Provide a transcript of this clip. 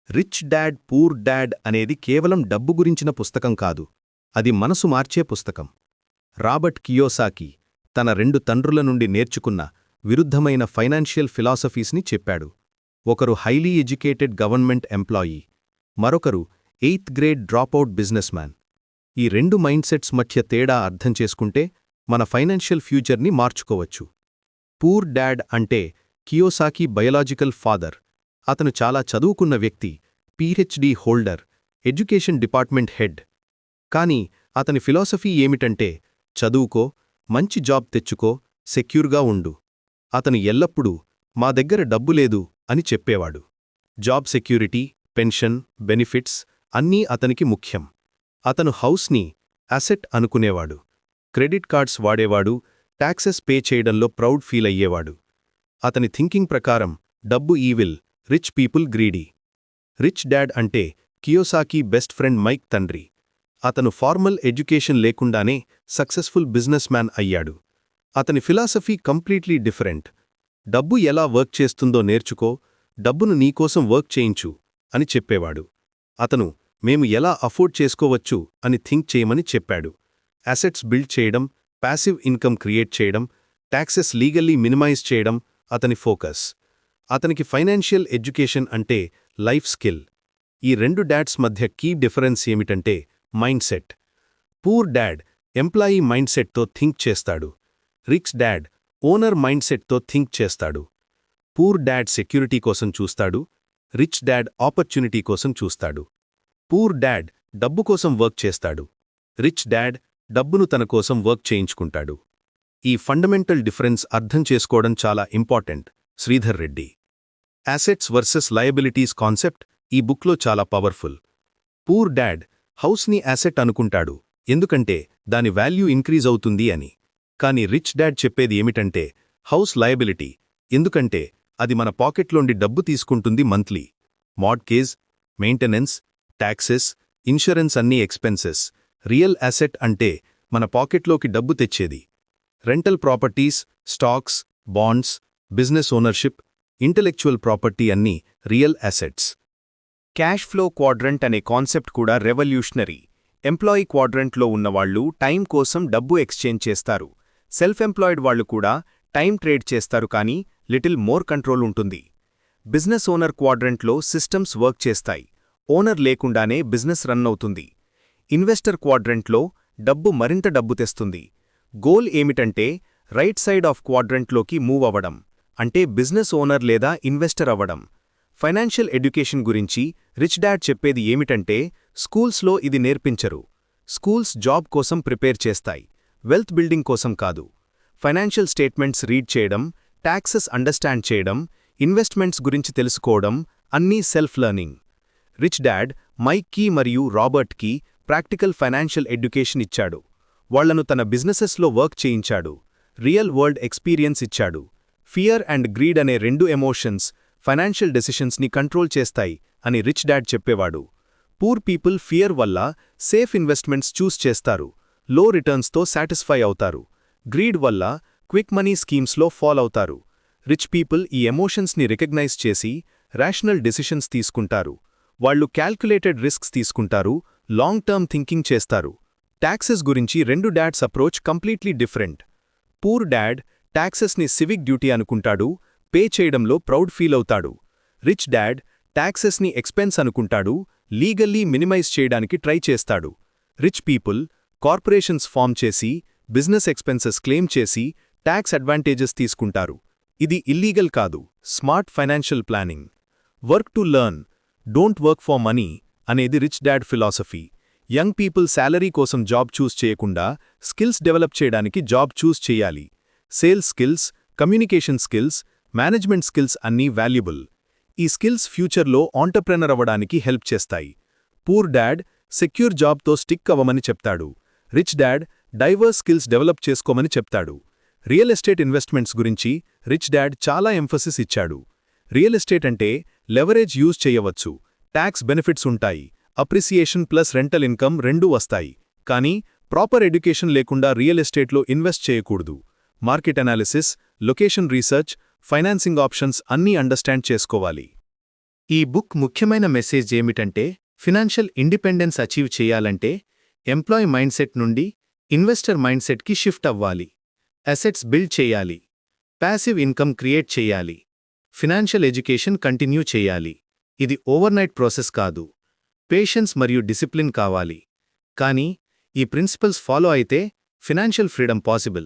Rich dad poor dad అనేది కేవలం డబ్బు గురించిన పుస్తకం కాదు, అది మనసు మార్చే పుస్తకం. రాబర్ట్ కియోసాకి తన 2 తండ్రుల నుండి నేర్చుకున్న విరుద్ధమైన ఫైనాన్షియల్ ఫిలాసఫీస్ని చెప్పాడు. ఒకరు హైలీ ఎడ్యుకేటెడ్ గవర్నమెంట్ ఎంప్లాయీ, మరొకరు 8th grade dropout business man. ఈ 2 మైండ్సెట్స్ మధ్య తేడా అర్థం చేసుకుంటే మన ఫైనాన్షియల్ ఫ్యూచర్ని మార్చుకోవచ్చు. పూర్ డాడ్ అంటే కియోసాకి బయోలాజికల్ ఫాదర్. అతను చాలా చదువుకున్న వ్యక్తి, PhD holder, education department head. కాని అతని ఫిలాసఫీ ఏమిటంటే చదువుకో, మంచి జాబ్ తెచ్చుకో, సెక్యూర్గా ఉండు. అతను ఎల్లప్పుడూ మా దగ్గర డబ్బు లేదు అని చెప్పేవాడు. జాబ్ సెక్యూరిటీ, పెన్షన్, బెనిఫిట్స్ అన్నీ అతనికి ముఖ్యం. అతను హౌస్ని అసెట్ అనుకునేవాడు, క్రెడిట్ కార్డ్స్ వాడేవాడు, టాక్సెస్ పే చేయడంలో ప్రౌడ్ ఫీల్ అయ్యేవాడు. అతని థింకింగ్ ప్రకారం డబ్బు evil, rich people greedy. Rich dad అంటే కియోసాకి బెస్ట్ ఫ్రెండ్ మైక్ తండ్రి. అతను ఫార్మల్ ఎడ్యుకేషన్ లేకుండానే సక్సెస్ఫుల్ బిజినెస్ మ్యాన్ అయ్యాడు. అతని ఫిలాసఫీ కంప్లీట్లీ డిఫరెంట్. డబ్బు ఎలా వర్క్ చేస్తుందో నేర్చుకో, డబ్బును నీకోసం వర్క్ చేయించు అని చెప్పేవాడు. అతను మేము ఎలా అఫోర్డ్ చేసుకోవచ్చు అని థింక్ చేయమని చెప్పాడు. అసెట్స్ బిల్డ్ చేయడం, ప్యాసివ్ ఇన్కమ్ క్రియేట్ చేయడం, టాక్సెస్ లీగల్లీ మినిమైజ్ చేయడం అతని ఫోకస్. అతనికి ఫైనాన్షియల్ ఎడ్యుకేషన్ అంటే లైఫ్ స్కిల్. ఈ 2 డాడ్స్ మధ్య కీ డిఫరెన్స్ ఏమిటంటే మైండ్సెట్. పూర్ డాడ్ ఎంప్లాయీ మైండ్సెట్తో థింక్ చేస్తాడు. రిచ్ డాడ్ ఓనర్ మైండ్సెట్తో థింక్ చేస్తాడు. పూర్ డాడ్ సెక్యూరిటీ కోసం చూస్తాడు, రిచ్ డాడ్ ఆపర్చునిటీ కోసం చూస్తాడు. పూర్ డాడ్ డబ్బు కోసం వర్క్ చేస్తాడు, రిచ్ డాడ్ డబ్బును తన కోసం వర్క్ చేయించుకుంటాడు. ఈ ఫండమెంటల్ డిఫరెన్స్ అర్థం చేసుకోవడం చాలా important. Sridhar Reddy assets versus liabilities concept ఈ బుక్లో చాలా పవర్ఫుల్. పూర్ డాడ్ హౌస్ని అసెట్ అనుకుంటాడు, ఎందుకంటే దాని వాల్యూ ఇంక్రీజ్ అవుతుంది అని. కాని రిచ్ డాడ్ చెప్పేది ఏమిటంటే హౌస్ లయబిలిటీ, ఎందుకంటే అది మన పాకెట్లోండి డబ్బు తీసుకుంటుంది monthly. Mortgage, maintenance, taxes, insurance అన్నీ ఎక్స్పెన్సెస్. రియల్ అసెట్ అంటే మన పాకెట్లోకి డబ్బు తెచ్చేది. Rental properties, stocks, bonds, business ownership, intellectual property అన్నీ real assets. Cash flow quadrant అనే కాన్సెప్ట్ కూడా రెవల్యూషనరీ. ఎంప్లాయీ క్వాడ్రంట్లో ఉన్నవాళ్లు టైం కోసం డబ్బు ఎక్స్చేంజ్ చేస్తారు. సెల్ఫ్ ఎంప్లాయిడ్ వాళ్లు కూడా టైం ట్రేడ్ చేస్తారు, కానీ లిటిల్ మోర్ కంట్రోల్ ఉంటుంది. బిజినెస్ ఓనర్ క్వాడ్రంట్లో సిస్టమ్స్ వర్క్ చేస్తాయి, ఓనర్ లేకుండానే బిజినెస్ రన్ అవుతుంది. ఇన్వెస్టర్ క్వాడ్రంట్లో డబ్బు మరింత డబ్బు తెస్తుంది. గోల్ ఏమిటంటే రైట్ సైడ్ ఆఫ్ క్వాడ్రంట్లోకి మూవ్ అవ్వడం, అంటే బిజినెస్ ఓనర్ లేదా ఇన్వెస్టర్ అవ్వడం. ఫైనాన్షియల్ ఎడ్యుకేషన్ గురించి రిచ్ డాడ్ చెప్పేది ఏమిటంటే స్కూల్స్లో ఇది నేర్పించరు. స్కూల్స్ జాబ్ కోసం ప్రిపేర్ చేస్తాయి, వెల్త్ బిల్డింగ్ కోసం కాదు. ఫైనాన్షియల్ స్టేట్మెంట్స్ రీడ్ చేయడం, టాక్సెస్ అండర్స్టాండ్ చేయడం, ఇన్వెస్ట్మెంట్స్ గురించి తెలుసుకోవడం అన్నీ సెల్ఫ్ లెర్నింగ్. రిచ్ డాడ్ మైక్కి మరియు రాబర్ట్కి ప్రాక్టికల్ ఫైనాన్షియల్ ఎడ్యుకేషన్ ఇచ్చాడు. వాళ్లను తన బిజినెసెస్లో వర్క్ చేయించాడు, రియల్ వరల్డ్ ఎక్స్పీరియన్స్ ఇచ్చాడు. ఫియర్ అండ్ గ్రీడ్ అనే 2 ఎమోషన్స్ ఫైనాన్షియల్ డెసిషన్స్ని కంట్రోల్ చేస్తాయి అని రిచ్ డాడ్ చెప్పేవాడు. పూర్ పీపుల్ ఫియర్ వల్ల సేఫ్ ఇన్వెస్ట్మెంట్స్ చూస్ చేస్తారు, లో రిటర్న్స్తో సాటిస్ఫై అవుతారు. గ్రీడ్ వల్ల క్విక్ మనీ స్కీమ్స్లో ఫాల్ అవుతారు. రిచ్ పీపుల్ ఈ ఎమోషన్స్ని రికగ్నైజ్ చేసి రేషనల్ డెసిషన్స్ తీసుకుంటారు. వాళ్లు క్యాల్కులేటెడ్ రిస్క్స్ తీసుకుంటారు, లాంగ్ టర్మ్ థింకింగ్ చేస్తారు. టాక్సెస్ గురించి 2 dads approach completely different. Poor dad టాక్సెస్ని సివిక్ డ్యూటీ అనుకుంటాడు, పే చేయడంలో ప్రౌడ్ ఫీల్ అవుతాడు. రిచ్ డాడ్ టాక్సెస్ని ఎక్స్పెన్స్ అనుకుంటాడు, లీగల్లీ మినిమైజ్ చేయడానికి ట్రై చేస్తాడు. రిచ్ పీపుల్ కార్పొరేషన్స్ ఫామ్ చేసి బిజినెస్ ఎక్స్పెన్సెస్ క్లెయిమ్ చేసి ట్యాక్స్ అడ్వాంటేజెస్ తీసుకుంటారు. ఇది ఇల్లీగల్ కాదు, smart financial planning. Work to learn, don't work for money అనేది rich dad philosophy. Young people salary కోసం జాబ్ చూస్ చేయకుండా స్కిల్స్ డెవలప్ చేయడానికి జాబ్ చూస్ చేయాలి. Sales skills, communication skills, management skills అన్నీ valuable. ఈ స్కిల్స్ ఫ్యూచర్లో entrepreneur అవ్వడానికి help చేస్తాయి. పూర్ డాడ్ సెక్యూర్ జాబ్తో స్టిక్ అవ్వమని చెప్తాడు. Rich dad divorce skills develop చేసుకోమని చెప్తాడు. రియల్ ఎస్టేట్ ఇన్వెస్ట్మెంట్స్ గురించి రిచ్ డాడ్ చాలా ఎంఫసిస్ ఇచ్చాడు. రియల్ ఎస్టేట్ అంటే లెవరేజ్ యూజ్ చేయవచ్చు, ట్యాక్స్ బెనిఫిట్స్ ఉంటాయి, అప్రిసియేషన్ ప్లస్ రెంటల్ ఇన్కమ్ 2 వస్తాయి. కానీ ప్రాపర్ ఎడ్యుకేషన్ లేకుండా రియల్ ఎస్టేట్లో ఇన్వెస్ట్ చేయకూడదు. Market analysis, location research, financing options అన్నీ అండర్స్టాండ్ చేసుకోవాలి. ఈ బుక్ ముఖ్యమైన మెసేజ్ ఏమిటంటే ఫినాన్షియల్ ఇండిపెండెన్స్ అచీవ్ చేయాలంటే ఎంప్లాయీ మైండ్సెట్ నుండి ఇన్వెస్టర్ మైండ్సెట్కి షిఫ్ట్ అవ్వాలి. అసెట్స్ బిల్డ్ చేయాలి. ప్యాసివ్ ఇన్కమ్ క్రియేట్ చేయాలి. ఫినాన్షియల్ ఎడ్యుకేషన్ కంటిన్యూ చేయాలి. ఇది ఓవర్నైట్ ప్రాసెస్ కాదు. పేషెన్స్ మరియు డిసిప్లిన్ కావాలి. కానీ ఈ ప్రిన్సిపల్స్ ఫాలో అయితే ఫినాన్షియల్ ఫ్రీడమ్ పాసిబుల్.